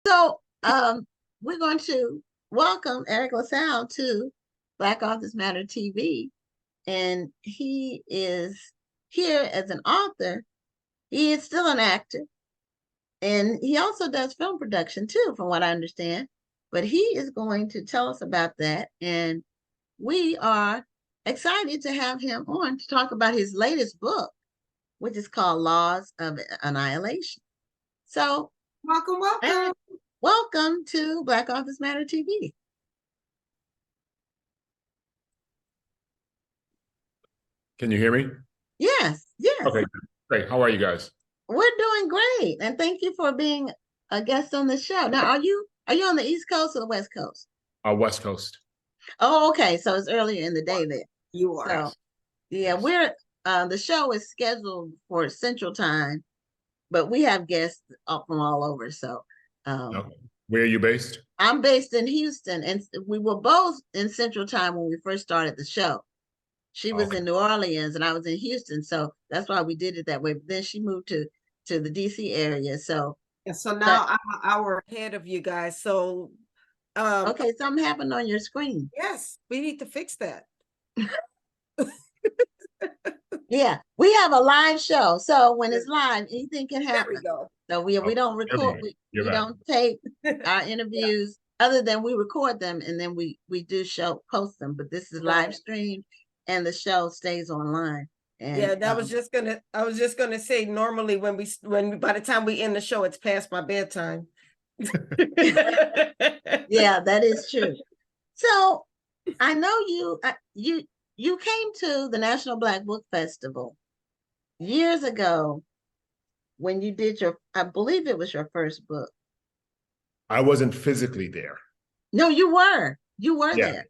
So we're going to welcome Eriq Lasalle to Black Authors Matter TV. And he is here as an author. He is still an actor. And he also does film production too, from what I understand. But he is going to tell us about that. And we are excited to have him on to talk about his latest book, which is called Laws of Annihilation. So welcome. Welcome to Black Authors Matter TV. Can you hear me? Yes. Okay, great. How are you guys? We're doing great, and thank you for being a guest on the show. Now, are you on the East Coast or the West Coast? West Coast. Oh, okay. So it's earlier in the day there. You are. So, yeah, we're the show is scheduled for Central Time, but we have guests from all over. So, Okay. Where are you based? I'm based in Houston, and we were both in Central Time when we first started the show. She was in New Orleans and I was in Houston, so that's why we did it that way. But then she moved to the DC area. So now I'm an hour ahead of you guys. So okay, something happened on your screen. Yes, we need to fix that. Yeah, we have a live show. So when it's live, anything can happen. There we go. So we don't record, we don't tape our interviews, other than we record them and then we do post them. But this is live streamed and the show stays online. And yeah, I was just gonna say, normally when by the time we end the show, it's past my bedtime. Yeah, that is true. So I know you came to the National Black Book Festival years ago when you did I believe it was your first book. I wasn't physically there. No, you were. You were there.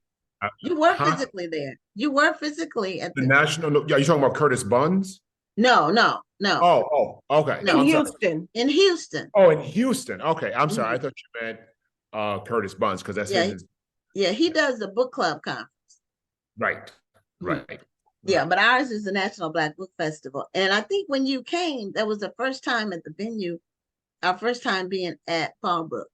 You were physically there. You were physically at the National. Yeah, you talking about Curtis Buns? No. Oh, okay. No, in Houston. In Houston. Oh, in Houston. Okay, I'm sorry. I thought you meant Curtis Buns because that's his. Yeah, he does the book club conference. Right. Yeah, but ours is the National Black Book Festival. And I think when you came, that was the first time at the venue, our first time being at Fallbrook.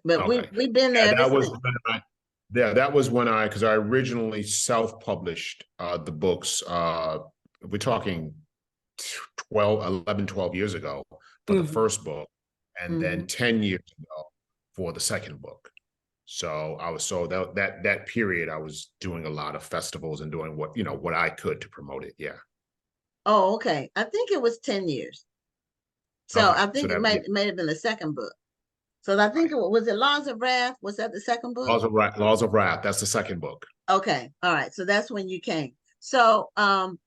But we've been there. That was when because I originally self-published the books. We're talking 11, 12 years ago for the first book, and then 10 years ago for the second book. So that period I was doing a lot of festivals and doing what I could to promote it. Yeah. Oh, okay. I think it was 10 years. So I think it may have been the second book. So I think was it Laws of Wrath? Was that the second book? Laws of Wrath. That's the second book. Okay. All right. So that's when you came. So and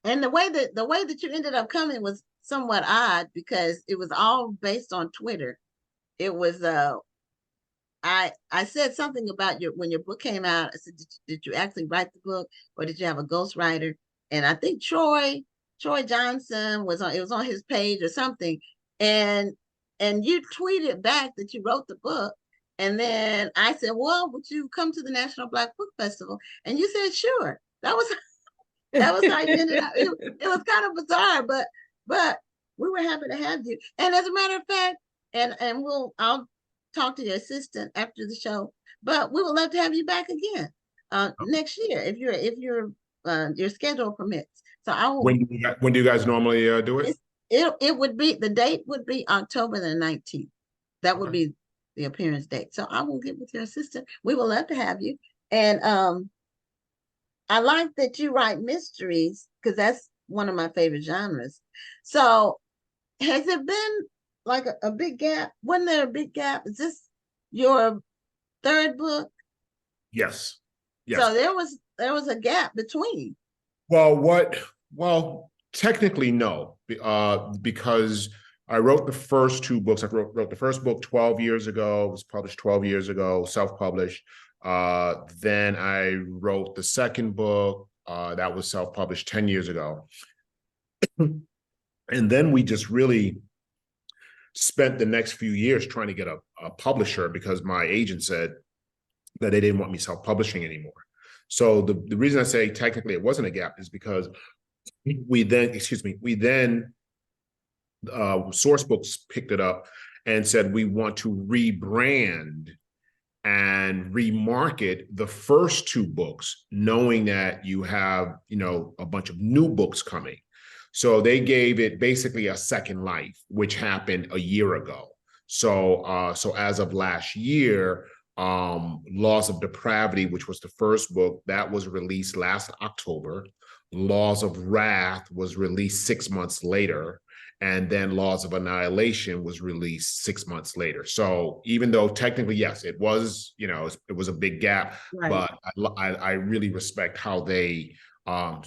the way that you ended up coming was somewhat odd because it was all based on Twitter. It was I said something about when your book came out. I said, did you actually write the book or did you have a ghostwriter? And I think Troy Johnson it was on his page or something. And you tweeted back that you wrote the book. And then I said, well, would you come to the National Black Book Festival? And you said, sure. That was how you ended up. It was kind of bizarre, but we were happy to have you. And as a matter of fact, and I'll talk to your assistant after the show, but we would love to have you back again next year if your schedule permits. So I will. When do you guys normally do it? It would be, the date would be October the 19th. That would be the appearance date. So I will get with your assistant. We would love to have you. And I like that you write mysteries because that's one of my favorite genres. So has it been like a big gap? Wasn't there a big gap? Is this your third book? Yes. So there was a gap between. Well, technically no, because I wrote the first two books. I wrote the first book 12 years ago. It was published 12 years ago, self-published. Then I wrote the second book that was self-published 10 years ago. And then we just really spent the next few years trying to get a publisher because my agent said that they didn't want me self-publishing anymore. So the reason I say technically it wasn't a gap is because we then Source Books picked it up and said, we want to rebrand and remarket the first two books, knowing that you have, a bunch of new books coming. So they gave it basically a second life, which happened a year ago. So as of last year, Laws of Depravity, which was the first book, that was released last October. Laws of Wrath was released 6 months later. And then Laws of Annihilation was released 6 months later. So even though technically, yes, it was, it was a big gap, Right. but I really respect how they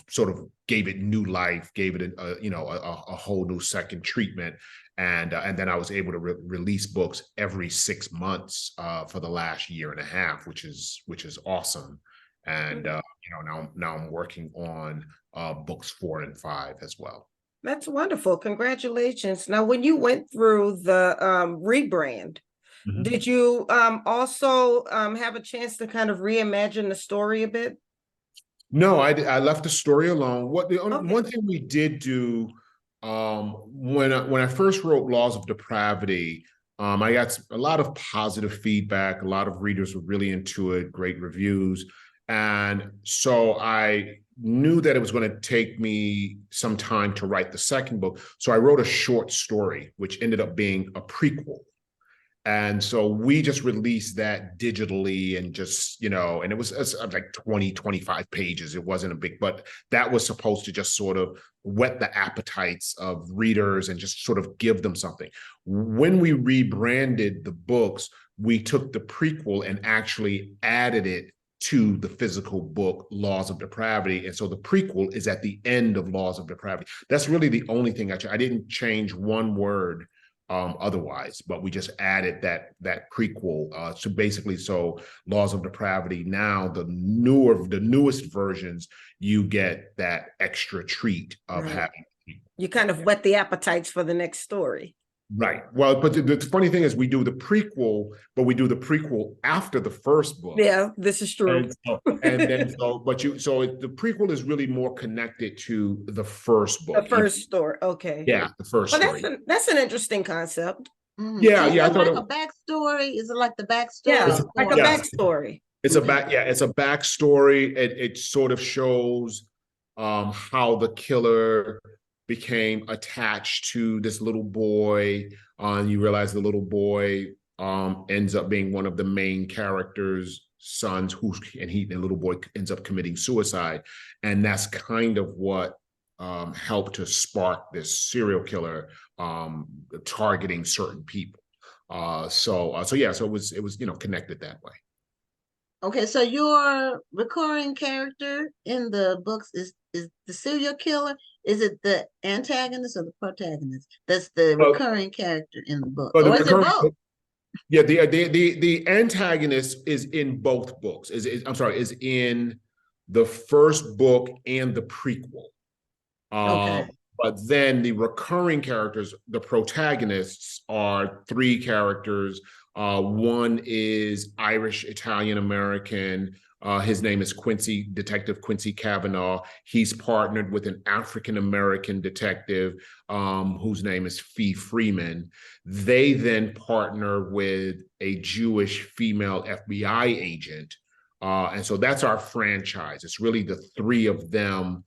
sort of gave it new life, gave it a whole new second treatment. And then I was able to release books every 6 months for the last year and a half, which is awesome. And now I'm working on books 4 and 5 as well. That's wonderful. Congratulations. Now, when you went through the rebrand, did you also have a chance to kind of reimagine the story a bit? No, I left the story alone. One thing we did do when I first wrote Laws of Depravity, I got a lot of positive feedback. A lot of readers were really into it, great reviews. And so I knew that it was going to take me some time to write the second book. So I wrote a short story, which ended up being a prequel. And so we just released that digitally and just, and it was like 20, 25 pages. It wasn't a big, but that was supposed to just sort of whet the appetites of readers and just sort of give them something. When we rebranded the books, we took the prequel and actually added it to the physical book, Laws of Depravity. And so the prequel is at the end of Laws of Depravity. That's really the only thing I didn't change one word otherwise, but we just added that prequel to basically, so Laws of Depravity, now the newest versions, you get that extra treat of having. You kind of whet the appetites for the next story. Right. Well, but the funny thing is we do the prequel, but we do the prequel after the first book. Yeah, this is true. The prequel is really more connected to the first book. The first story. Okay. Yeah, the first story. That's an interesting concept. Yeah, so yeah. I thought like a backstory. Is it like the backstory? Yeah, like a backstory. It's a backstory. It sort of shows how the killer became attached to this little boy. You realize the little boy ends up being one of the main characters' sons, the little boy ends up committing suicide. And that's kind of what helped to spark this serial killer targeting certain people. So it was connected that way. Okay, so your recurring character in the books is the serial killer. Is it the antagonist or the protagonist? That's the recurring character in the book. Or is it both? Yeah, the antagonist is in both books. Is in the first book and the prequel. Okay. But then the recurring characters, the protagonists, are 3 characters. One is Irish, Italian American. His name is Detective Quincy Kavanaugh. He's partnered with an African American detective whose name is Fee Freeman. They then partner with a Jewish female FBI agent. And so that's our franchise. It's really the 3 of them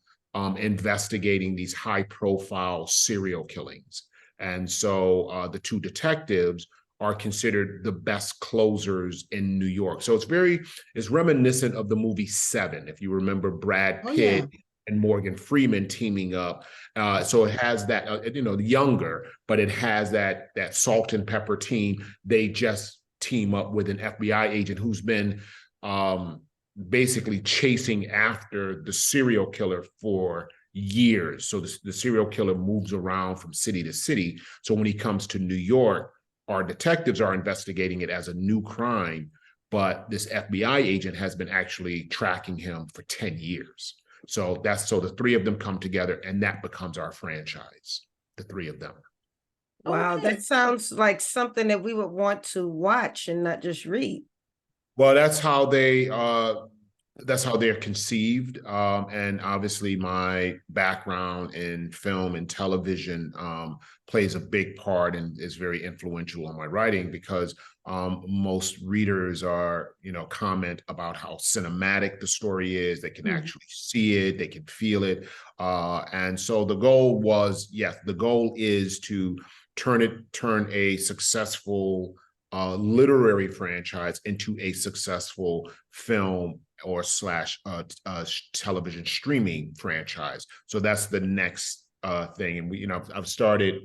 investigating these high-profile serial killings. And so the 2 detectives are considered the best closers in New York. So it's reminiscent of the movie Seven, if you remember Brad Pitt and Morgan Freeman teaming up. So it has that, younger, but it has that salt and pepper team. They just team up with an FBI agent who's been basically chasing after the serial killer for years. So the serial killer moves around from city to city. So when he comes to New York, our detectives are investigating it as a new crime, but this FBI agent has been actually tracking him for 10 years. So the 3 of them come together, and that becomes our franchise, the 3 of them. Wow, that sounds like something that we would want to watch and not just read. Well, that's how they that's how they're conceived. And obviously my background in film and television plays a big part and is very influential on my writing, because most readers are, comment about how cinematic the story is. They can actually see it, they can feel it. And so the goal was, yes, the goal is to turn a successful literary franchise into a successful film or slash television streaming franchise. So that's the next thing. And we, I've started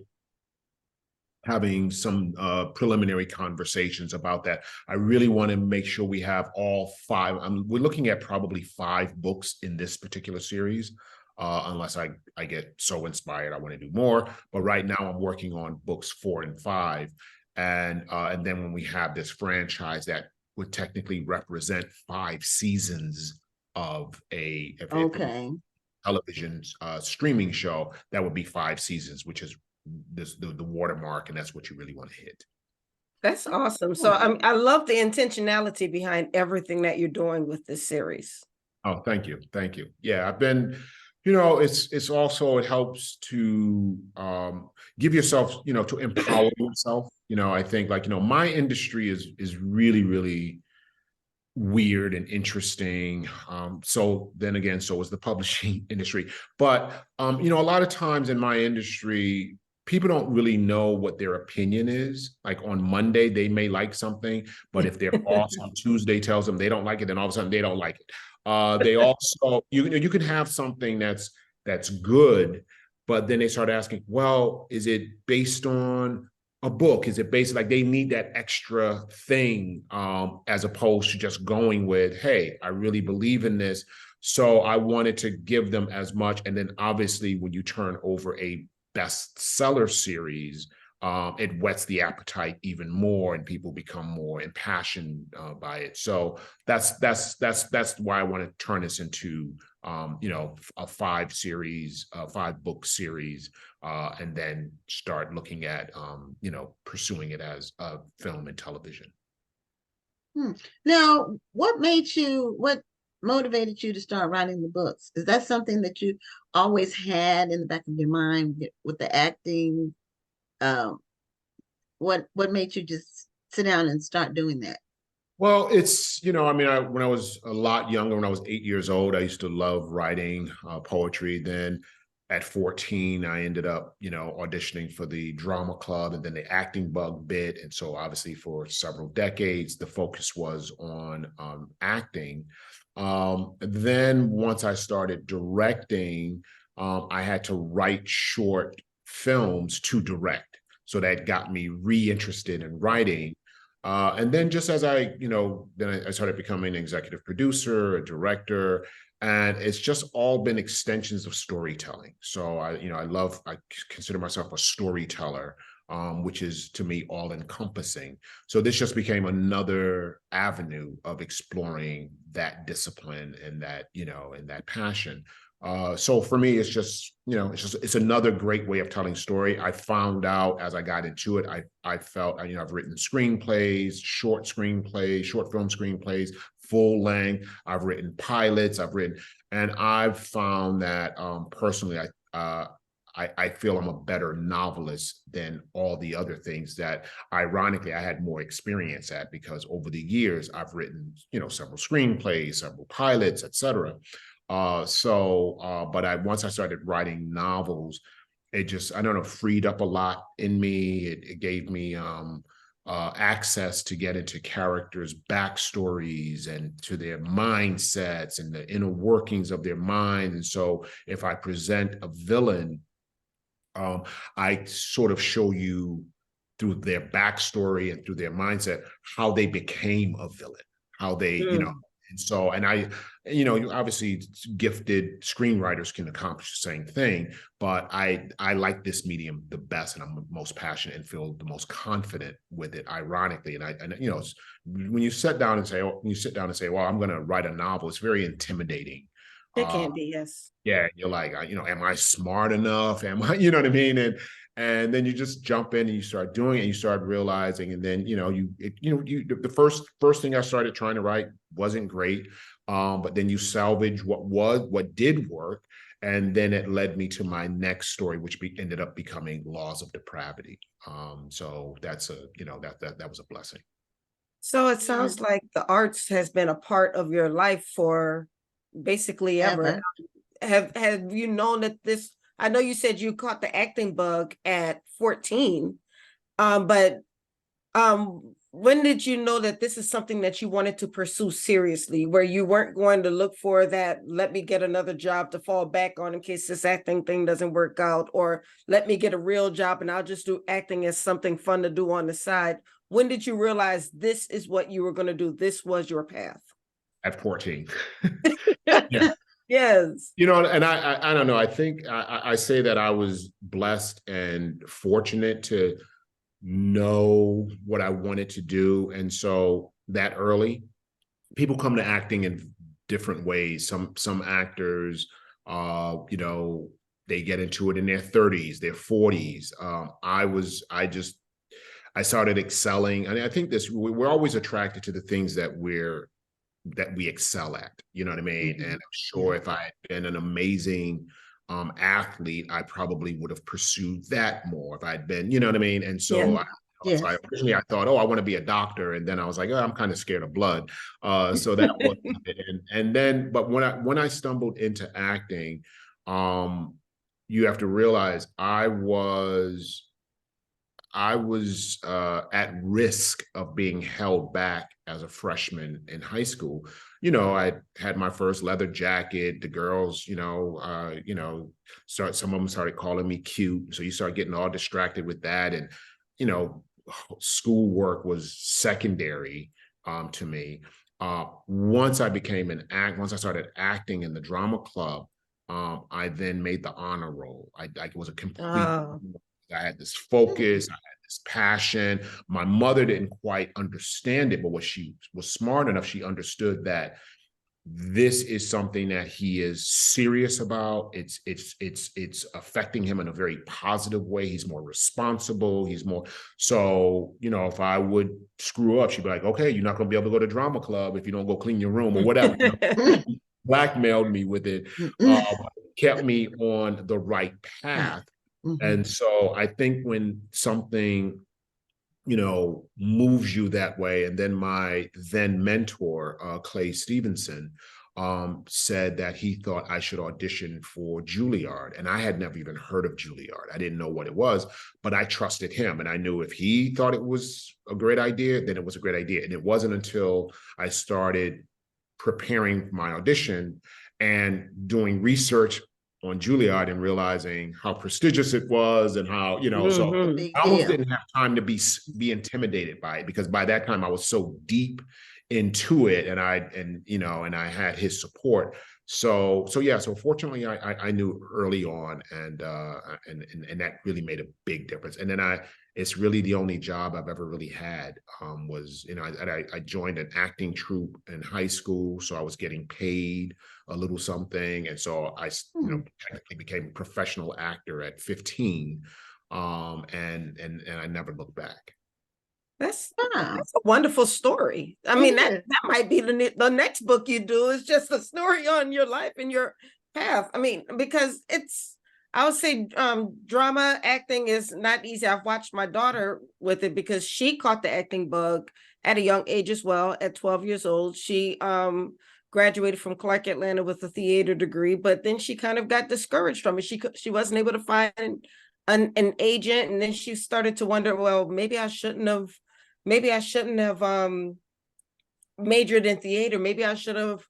having some preliminary conversations about that. I really want to make sure we have all five. We're looking at probably 5 books in this particular series, unless I get so inspired I want to do more. But right now I'm working on books 4 and 5. And then when we have this franchise that would technically represent 5 seasons of a television streaming show, that would be 5 seasons, which is the watermark, and that's what you really want to hit. That's awesome. So I love the intentionality behind everything that you're doing with this series. Oh, thank you. Yeah, I've been, it's also, it helps to give yourself, to empower yourself. I think, like, my industry is really, really weird and interesting. So then again, so is the publishing industry. But a lot of times in my industry, people don't really know what their opinion is. Like on Monday, they may like something, but if their boss on Tuesday tells them they don't like it, then all of a sudden they don't like it. They also, you can have something that's good, but then they start asking, well, is it based on a book? Is it based, like, they need that extra thing, as opposed to just going with, hey, I really believe in this. So I wanted to give them as much. And then obviously when you turn over a bestseller series, it whets the appetite even more, and people become more impassioned by it. So that's why I want to turn this into a 5-book series, and then start looking at pursuing it as a film and television. Now, what motivated you to start writing the books? Is that something that you always had in the back of your mind with the acting? What made you just sit down and start doing that? Well, it's, when I was a lot younger, when I was 8 years old, I used to love writing poetry. Then at 14, I ended up, auditioning for the drama club, and then the acting bug bit. And so obviously for several decades, the focus was on acting. Then once I started directing, I had to write short films to direct. So that got me reinterested in writing. And then just as I started becoming an executive producer, a director, and it's just all been extensions of storytelling. So I consider myself a storyteller, which is to me all encompassing. So this just became another avenue of exploring that discipline and that passion. So for me, it's just, it's another great way of telling story. I found out as I got into it, I felt, I've written screenplays, short film screenplays, full length. I've written pilots, and I've found that personally, I feel I'm a better novelist than all the other things that, ironically, I had more experience at, because over the years I've written, several screenplays, several pilots, etc. But once I started writing novels, it just, I don't know, freed up a lot in me. It gave me access to get into characters' backstories and to their mindsets and the inner workings of their mind. And so if I present a villain, I sort of show you through their backstory and through their mindset how they became a villain, how they, and so, and obviously gifted screenwriters can accomplish the same thing, but I like this medium the best, and I'm most passionate and feel the most confident with it, ironically. And when you sit down and say, well, I'm going to write a novel, it's very intimidating. It can be, yes. Yeah, you're like, am I smart enough? Am I, you know what I mean? And then you just jump in and you start doing it, and you start realizing, and then the first thing I started trying to write wasn't great, but then you salvage what did work, and then it led me to my next story, which ended up becoming Laws of Depravity. So that's that was a blessing. So it sounds like the arts has been a part of your life for basically ever. Have you known that this? I know you said you caught the acting bug at 14, but when did you know that this is something that you wanted to pursue seriously, where you weren't going to look for that, let me get another job to fall back on in case this acting thing doesn't work out, or let me get a real job and I'll just do acting as something fun to do on the side? When did you realize this is what you were going to do? This was your path? At 14. Yeah. Yes. And I don't know. I think I say that I was blessed and fortunate to know what I wanted to do. And so that early, people come to acting in different ways. Some actors, they get into it in their 30s, their 40s. I started excelling. And I think we're always attracted to the things that we excel at, you know what I mean? And I'm sure if I had been an amazing athlete, I probably would have pursued that more if I'd been, you know what I mean? And so originally I thought, oh, I want to be a doctor. And then I was like, oh, I'm kind of scared of blood. So that was it. And then, but when I stumbled into acting, you have to realize I was at risk of being held back as a freshman in high school. I had my first leather jacket. The girls, some of them started calling me cute. So you start getting all distracted with that. And, schoolwork was secondary to me. Once I started acting in the drama club, I then made the honor roll. I was a complete I had this focus, I had this passion. My mother didn't quite understand it, but she was smart enough. She understood that this is something that he is serious about. It's affecting him in a very positive way. He's more responsible. So, if I would screw up, she'd be like, okay, you're not going to be able to go to drama club if you don't go clean your room or whatever. Blackmailed me with it, kept me on the right path. And so I think when something, moves you that way, and then my then mentor, Clay Stevenson, said that he thought I should audition for Juilliard. And I had never even heard of Juilliard. I didn't know what it was, but I trusted him. And I knew if he thought it was a great idea, then it was a great idea. And it wasn't until I started preparing my audition and doing research on Juilliard and realizing how prestigious it was and how, so I almost didn't have time to be intimidated by it, because by that time I was so deep into it, and I had his support. So fortunately I knew early on, and that really made a big difference. And then it's really the only job I've ever really had, was, I joined an acting troupe in high school. So I was getting paid a little something. And so I, technically became a professional actor at 15. And I never looked back. That's a wonderful story. I mean, that might be the next book you do, is just a story on your life and your path. I mean, because I would say drama acting is not easy. I've watched my daughter with it because she caught the acting bug at a young age as well. At 12 years old, she graduated from Clark Atlanta with a theater degree, but then she kind of got discouraged from it. She wasn't able to find an agent, and then she started to wonder, well, maybe I shouldn't have majored in theater. Maybe I should have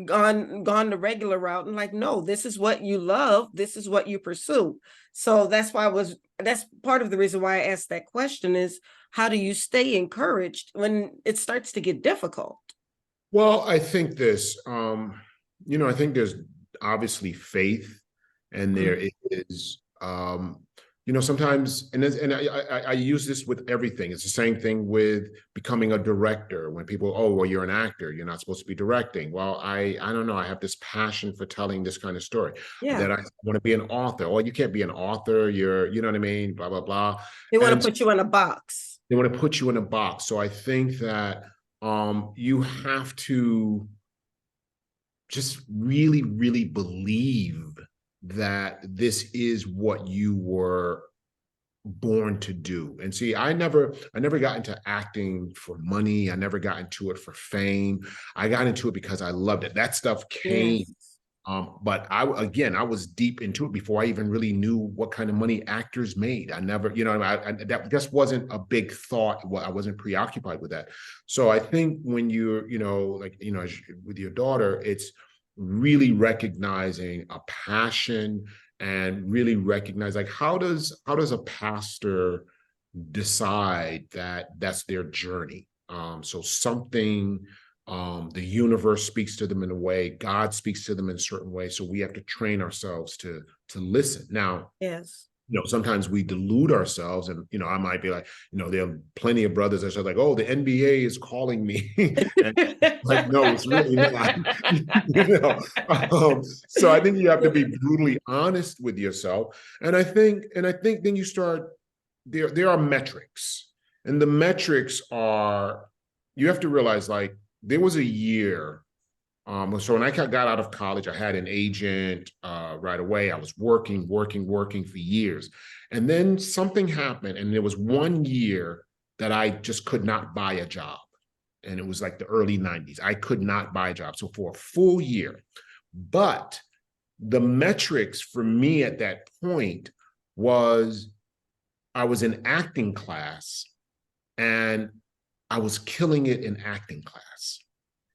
gone the regular route. And like, no, this is what you love. This is what you pursue. So that's part of the reason why I asked that question, is how do you stay encouraged when it starts to get difficult? Well, I think there's obviously faith, and there is, you know, sometimes, and I use this with everything. It's the same thing with becoming a director. When people, oh, well, you're an actor, you're not supposed to be directing. Well, I don't know. I have this passion for telling this kind of story. Yeah. That I want to be an author. Oh, you can't be an author. You know what I mean? Blah, blah, blah. They want And to put you in a box. they want to put you in a box. So I think that you have to just really, really believe that this is what you were born to do. And see, I never got into acting for money. I never got into it for fame. I got into it because I loved it. That stuff came. Yes. But I was deep into it before I even really knew what kind of money actors made. I never, you know, that just wasn't a big thought. Well, I wasn't preoccupied with that. So I think when you're, you know, like, you know, with your daughter, it's really recognizing a passion and really recognize, like, how does a pastor decide that that's their journey? So something, the universe speaks to them in a way, God speaks to them in a certain way. So we have to train ourselves to listen. Now, Yes. you know, sometimes we delude ourselves, and, you know, I might be like, you know, there are plenty of brothers that are like, oh, the NBA is calling me. And, like, no, it's really not. You know, so I think you have to be brutally honest with yourself. And I think then you start, there are metrics, and the metrics are, you have to realize, like, there was a year. So when I got out of college, I had an agent right away. I was working for years. And then something happened, and there was one year that I just could not buy a job. And it was like the early 90s. I could not buy a job. So for a full year. But the metrics for me at that point was, I was in acting class, and I was killing it in acting class.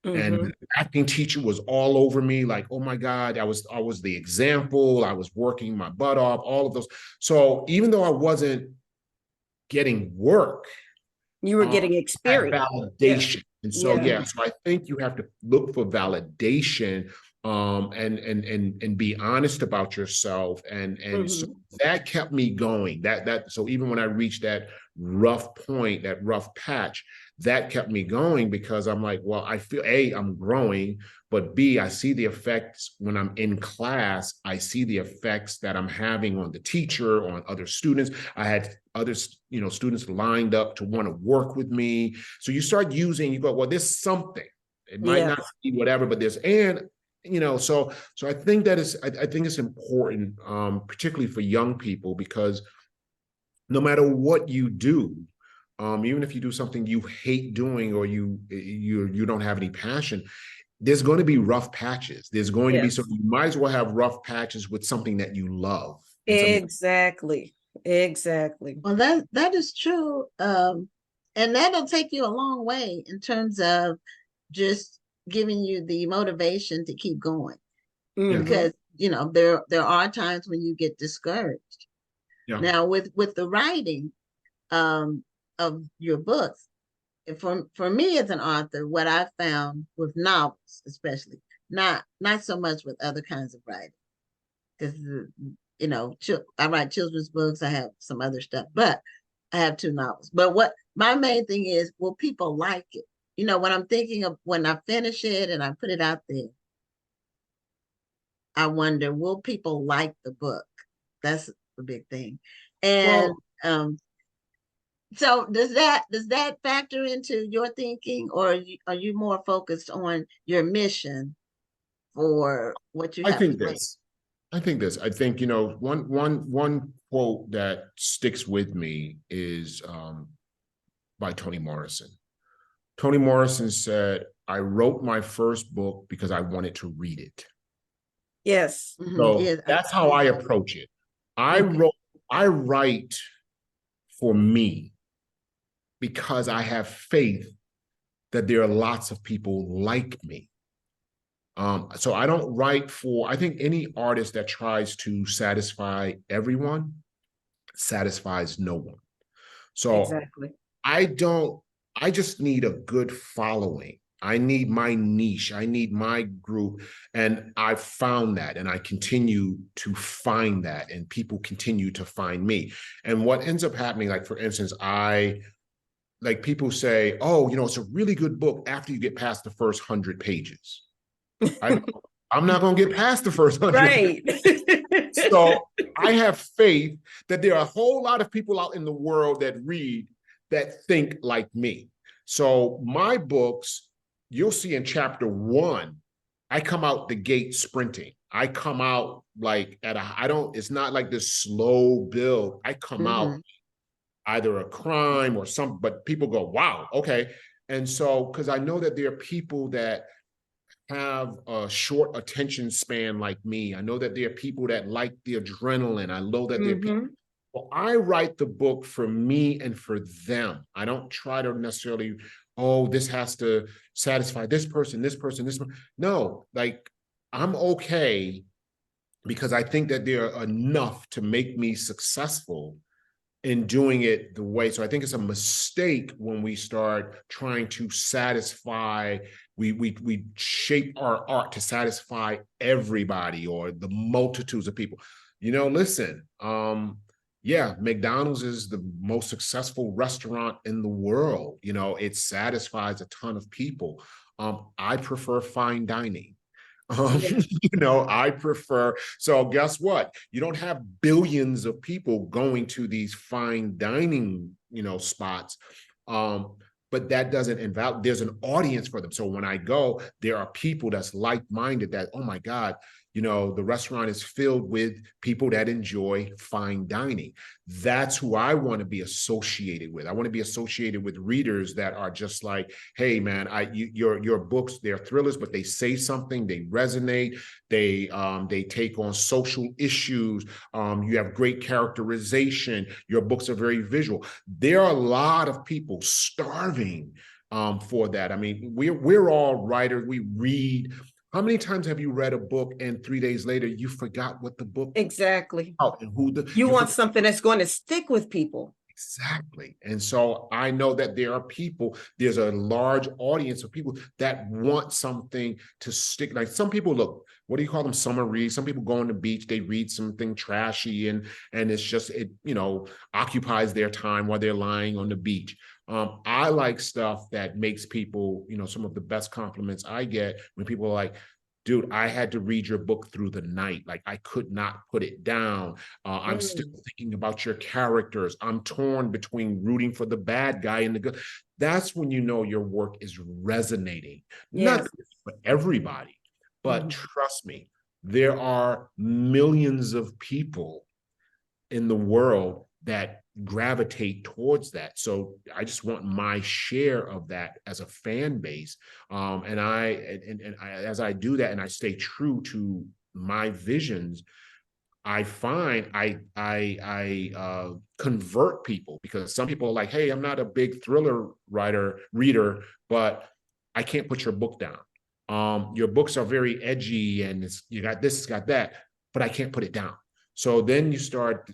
And the acting teacher was all over me, like, oh my God, I was the example. I was working my butt off, all of those. So even though I wasn't getting work, You were getting experience. Validation. Yeah. And so, Yeah. so I think you have to look for validation, and be honest about yourself. And so that kept me going. So even when I reached that rough point, that rough patch, that kept me going, because I'm like, well, I feel, A, I'm growing, but B, I see the effects when I'm in class. I see the effects that I'm having on the teacher, on other students. I had other, you know, students lined up to want to work with me. So you start using, you go, well, there's something. It might not be whatever, but there's, and, you know, so I think that is, I think it's important, particularly for young people, because no matter what you do, even if you do something you hate doing, or you don't have any passion, there's going to be rough patches. There's going to be, so you might as well have rough patches with something that you love. Exactly. Well, that is true. And that'll take you a long way in terms of just giving you the motivation to keep going. Because, you know, there are times when you get discouraged. Now with the writing of your books, for me as an author, what I found with novels, especially, not so much with other kinds of writing, because, you know, I write children's books, I have some other stuff, but I have 2 novels. But what my main thing is, will people like it? You know, when I'm thinking of, when I finish it and I put it out there, I wonder, will people like the book? That's the big thing. And so does that factor into your thinking, or are you more focused on your mission for what you have to make? I think, you know, one quote that sticks with me is by Toni Morrison. Toni Morrison said, I wrote my first book because I wanted to read it. Yes. So that's how I approach it. I write for me, because I have faith that there are lots of people like me. So I don't write for, I think any artist that tries to satisfy everyone satisfies no one. So I just need a good following. I need my niche. I need my group. And I found that, and I continue to find that, and people continue to find me. And what ends up happening, like, for instance, like, people say, oh, it's a really good book after you get past the first 100 pages. I'm not going to get past the first 100 Right. So I have faith that there are a whole lot of people out in the world that read that think like me. So my books, you'll see in chapter 1, I come out the gate sprinting. I come out like it's not like this slow build. I come out either a crime or something, but people go, wow, okay. And so, because I know that there are people that have a short attention span like me. I know that there are people that like the adrenaline. I know that there are people. Well, I write the book for me and for them. I don't try to necessarily, oh, this has to satisfy this person, this person, this person. No, like, I'm okay because I think that there are enough to make me successful in doing it the way. So I think it's a mistake when we start trying to satisfy, we shape our art to satisfy everybody or the multitudes of people. Listen, yeah, McDonald's is the most successful restaurant in the world. It satisfies a ton of people. I prefer fine dining. I prefer, so guess what? You don't have billions of people going to these fine dining, spots. But that doesn't invalidate, there's an audience for them. So when I go, there are people that's like-minded that, oh my God, the restaurant is filled with people that enjoy fine dining. That's who I want to be associated with. I want to be associated with readers that are just like, hey man, your books, they're thrillers, but they say something, they resonate, they take on social issues. You have great characterization. Your books are very visual. There are a lot of people starving for that. I mean, we're all writers. We read. How many times have you read a book and 3 days later you forgot what the book Exactly. and who you want something that's going to stick with people. Exactly. And so I know that there's a large audience of people that want something to stick. Like, some people, look, what do you call them? Summer reads. Some people go on the beach, they read something trashy and it's just, it occupies their time while they're lying on the beach. I like stuff that makes people, some of the best compliments I get when people are like, dude, I had to read your book through the night. Like, I could not put it down. I'm still thinking about your characters. I'm torn between rooting for the bad guy and the good. That's when you know your work is resonating. Yes. Not for everybody, but trust me, there are millions of people in the world that gravitate towards that. So I just want my share of that as a fan base. And as I do that and I stay true to my visions, I find I convert people, because some people are like, hey, I'm not a big thriller reader, but I can't put your book down. Your books are very edgy and you got this, got that, but I can't put it down. So then you start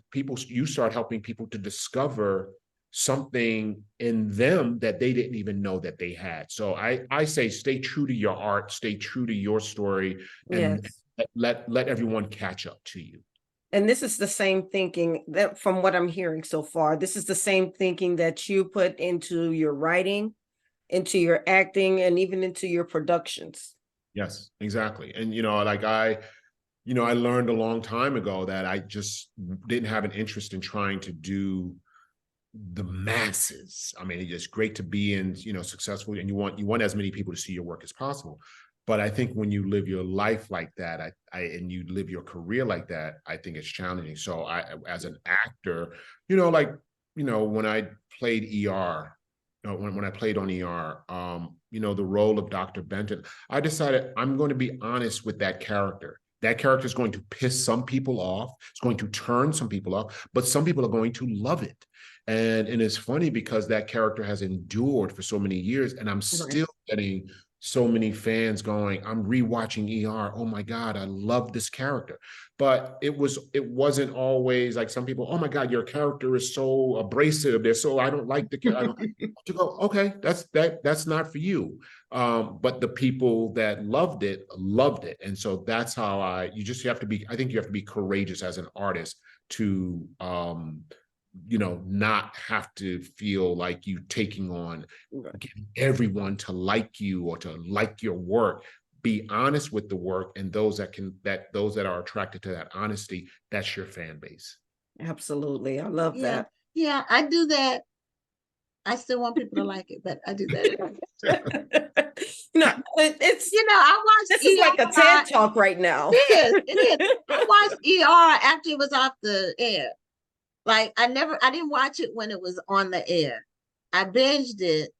helping people to discover something in them that they didn't even know that they had. So I say, stay true to your art, stay true to your story, and let everyone catch up to you. And this is the same thinking that, from what I'm hearing so far, this is the same thinking that you put into your writing, into your acting, and even into your productions. Yes, exactly. And, I learned a long time ago that I just didn't have an interest in trying to do the masses. I mean, it's just great to be in, successful, and you want as many people to see your work as possible. But I think when you live your life like that, and you live your career like that, I think it's challenging. So as an actor, when I played ER, when I played on ER, the role of Dr. Benton, I decided I'm going to be honest with that character. That character is going to piss some people off. It's going to turn some people off, but some people are going to love it. And it's funny because that character has endured for so many years, and I'm still getting so many fans going, I'm rewatching ER. Oh my God, I love this character. But it wasn't always like some people, oh my God, your character is so abrasive. I don't like the character. To go, okay, that's not for you. But the people that loved it. And so that's how you just have to be, I think you have to be courageous as an artist to not have to feel like you taking on getting everyone to like you or to like your work. Be honest with the work, and those that are attracted to that honesty, that's your fan base. Absolutely. I love Yeah. that. Yeah, I do that. I still want people to like it, but I do that. It's I watched this is like a TED talk right now. It is. I watched ER after it was off the air. Like I didn't watch it when it was on the air. I binged it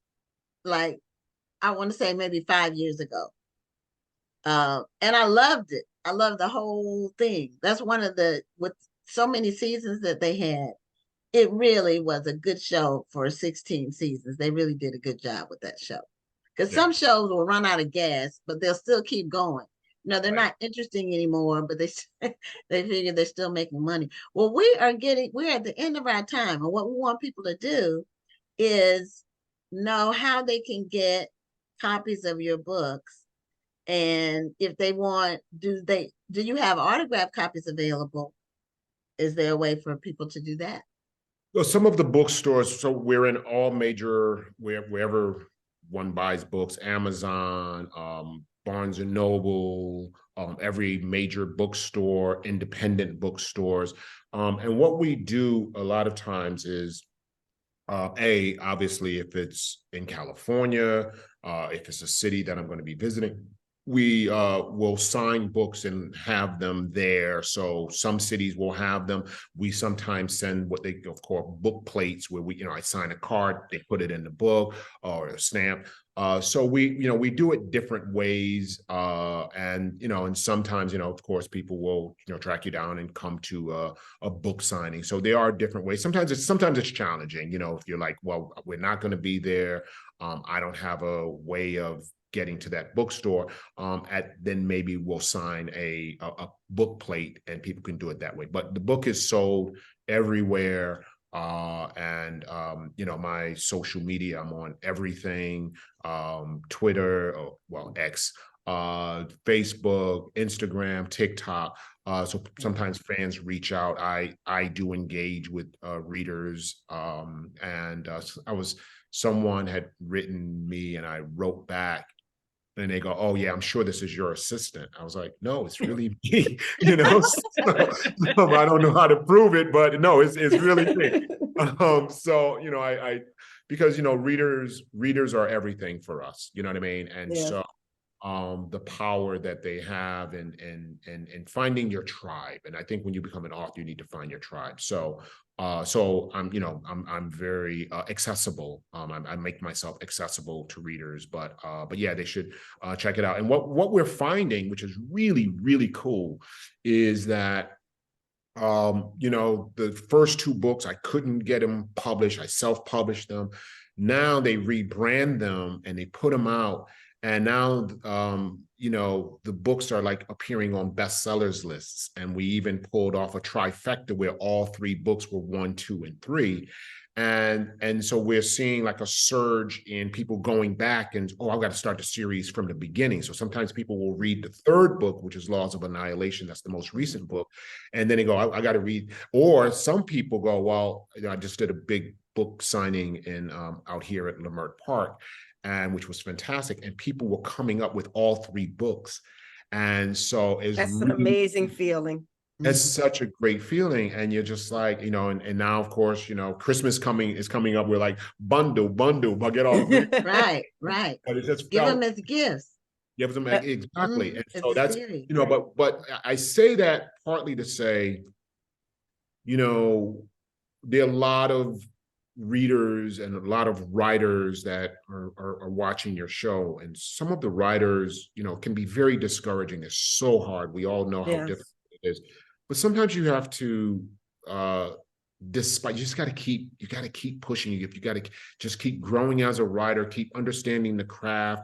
like I want to say maybe 5 years ago. And I loved it. I loved the whole thing. That's one of with so many seasons that they had. It really was a good show for 16 seasons. They really did a good job with that show. Because some shows will run out of gas, but they'll still keep going. They're not interesting anymore, but they figure they're still making money. Well, we're at the end of our time, and what we want people to do is know how they can get copies of your books, and if they want, do you have autographed copies available? Is there a way for people to do that? Well, some of the bookstores, so we're in all major, wherever one buys books, Amazon, Barnes and Noble, every major bookstore, independent bookstores. And what we do a lot of times is, obviously, if it's in California, if it's a city that I'm going to be visiting, we will sign books and have them there. So some cities will have them. We sometimes send what they call book plates, where I sign a card, they put it in the book or a stamp. So we do it different ways, and sometimes of course people will track you down and come to a book signing. So there are different ways. Sometimes it's challenging. If you're like, well, we're not going to be there. I don't have a way of getting to that bookstore. Then maybe we'll sign a book plate, and people can do it that way. But the book is sold everywhere. And my social media, I'm on everything, Twitter, X, Facebook, Instagram, TikTok. So sometimes fans reach out. I do engage with readers, and someone had written me, and I wrote back. And they go, oh yeah, I'm sure this is your assistant. I was like, no, it's really me. So, I don't know how to prove it, but no, it's really me. So because readers are everything for us. You know what I mean? And so the power that they have in finding your tribe. And I think when you become an author, you need to find your tribe. So I'm very accessible. I make myself accessible to readers, but yeah, they should check it out. And what we're finding, which is really, really cool, is that the first two books, I couldn't get them published. I self-published them. Now they rebrand them and they put them out. And now, the books are like appearing on bestsellers lists. And we even pulled off a trifecta where all three books were 1, 2, and 3. And so we're seeing like a surge in people going back and, I've got to start the series from the beginning. So sometimes people will read the third book, which is Laws of Annihilation. That's the most recent book. And then they go, I got to read. Or some people go, well, I just did a big book signing in out here at Leimert Park, and which was fantastic. And people were coming up with all three books. And so that's an amazing feeling. It's such a great feeling. And you're just like, and now, of course, Christmas is coming up. We're like, bundle, but get all right. But it just give them as gifts. Give them exactly. And so that's, series. But I say that partly to say, there are a lot of readers and a lot of writers that are watching your show, and some of the writers can be very discouraging. It's so hard. We all know how difficult it is, but sometimes you have to despite, you just got to keep pushing. You got to just keep growing as a writer, keep understanding the craft.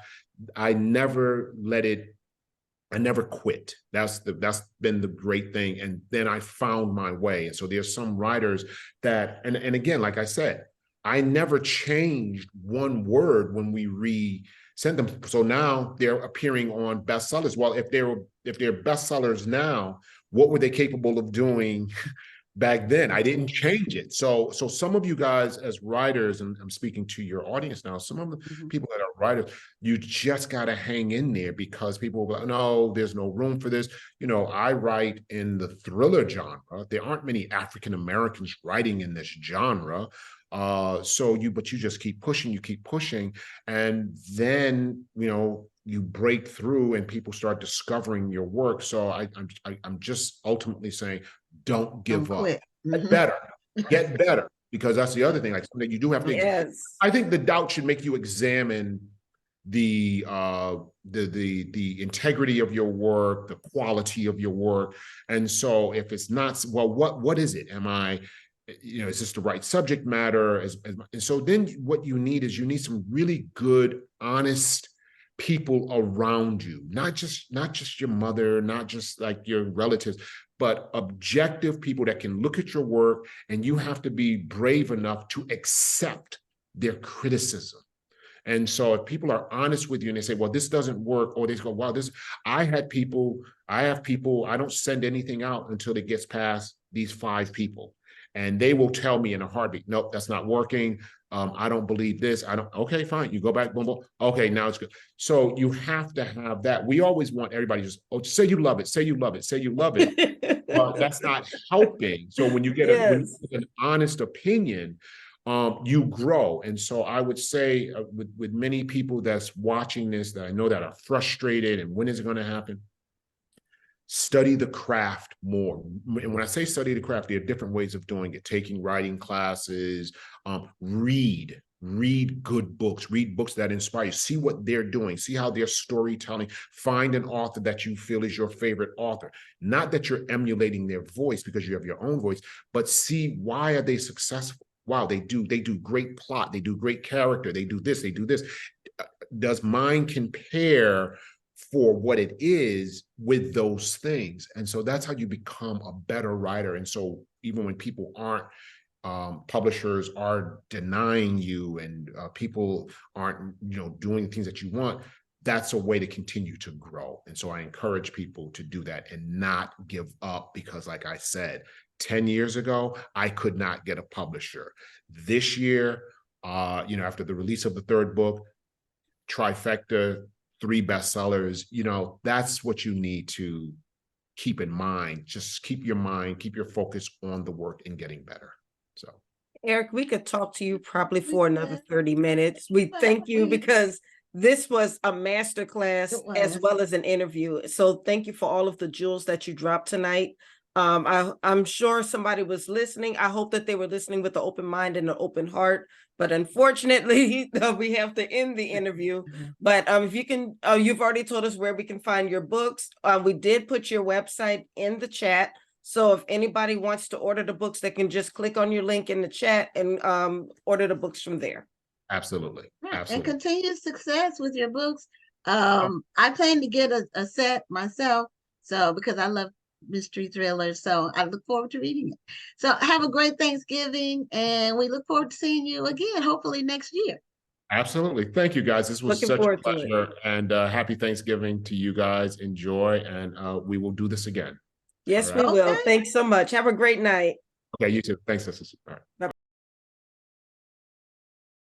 I never quit. That's been the great thing. And then I found my way. And so there's some writers that, and again, like I said, I never changed one word when we sent them. So now they're appearing on bestsellers. Well, if they're bestsellers now, what were they capable of doing back then? I didn't change it. So some of you guys as writers, and I'm speaking to your audience now, some of the people that are writers, you just got to hang in there, because people will go, no, there's no room for this. You know, I write in the thriller genre. There aren't many African Americans writing in this genre. But you just keep pushing, and then, you know, you break through and people start discovering your work. So I'm just ultimately saying, don't give up. Get better, because that's the other thing. Like, you do have to. Yes. I think the doubt should make you examine the integrity of your work, the quality of your work. And so if it's not, well, what is it? Am I, you know, is this the right subject matter? And so then what you need is some really good, honest people around you, not just your mother, not just like your relatives, but objective people that can look at your work, and you have to be brave enough to accept their criticism. And so if people are honest with you and they say, well, this doesn't work, or they go, wow, I have people, I don't send anything out until it gets past these 5 people. And they will tell me in a heartbeat, nope, that's not working. I don't believe this. Okay, fine. You go back, boom, boom. Okay, now it's good. So you have to have that. We always want everybody just, say you love it, say you love it, say you love it. Well, that's not helping. So when you get an honest opinion, you grow. And so I would say with many people that's watching this, that I know that are frustrated and when is it going to happen? Study the craft more. And when I say study the craft, there are different ways of doing it. Taking writing classes, read good books, read books that inspire you, see what they're doing, see how they're storytelling, find an author that you feel is your favorite author. Not that you're emulating their voice because you have your own voice, but see, why are they successful? Wow, they do great plot, they do great character, they do this. Does mine compare for what it is with those things? And so that's how you become a better writer. And so even when people aren't, publishers are denying you, and people aren't, you know, doing things that you want, that's a way to continue to grow. And so I encourage people to do that and not give up, because like I said, 10 years ago, I could not get a publisher. This year, you know, after the release of the 3rd book, trifecta, 3 bestsellers, you know, that's what you need to keep in mind. Just keep your focus on the work and getting better. So, Eriq, we could talk to you probably for another 30 minutes. We thank you, because this was a masterclass as well as an interview. So thank you for all of the jewels that you dropped tonight. I'm sure somebody was listening. I hope that they were listening with an open mind and an open heart. But unfortunately, we have to end the interview. But if you can, you've already told us where we can find your books. We did put your website in the chat. So if anybody wants to order the books, they can just click on your link in the chat and order the books from there. Absolutely. And continued success with your books. I plan to get a set myself, so because I love mystery thrillers, so I look forward to reading it. So have a great Thanksgiving, and we look forward to seeing you again, hopefully next year. Absolutely. Thank you, guys. This was such a pleasure, and happy Thanksgiving to you guys. Enjoy, and we will do this again. Yes, we will. Thanks so much. Have a great night. Okay, you too. Thanks, sisters. All right. Bye.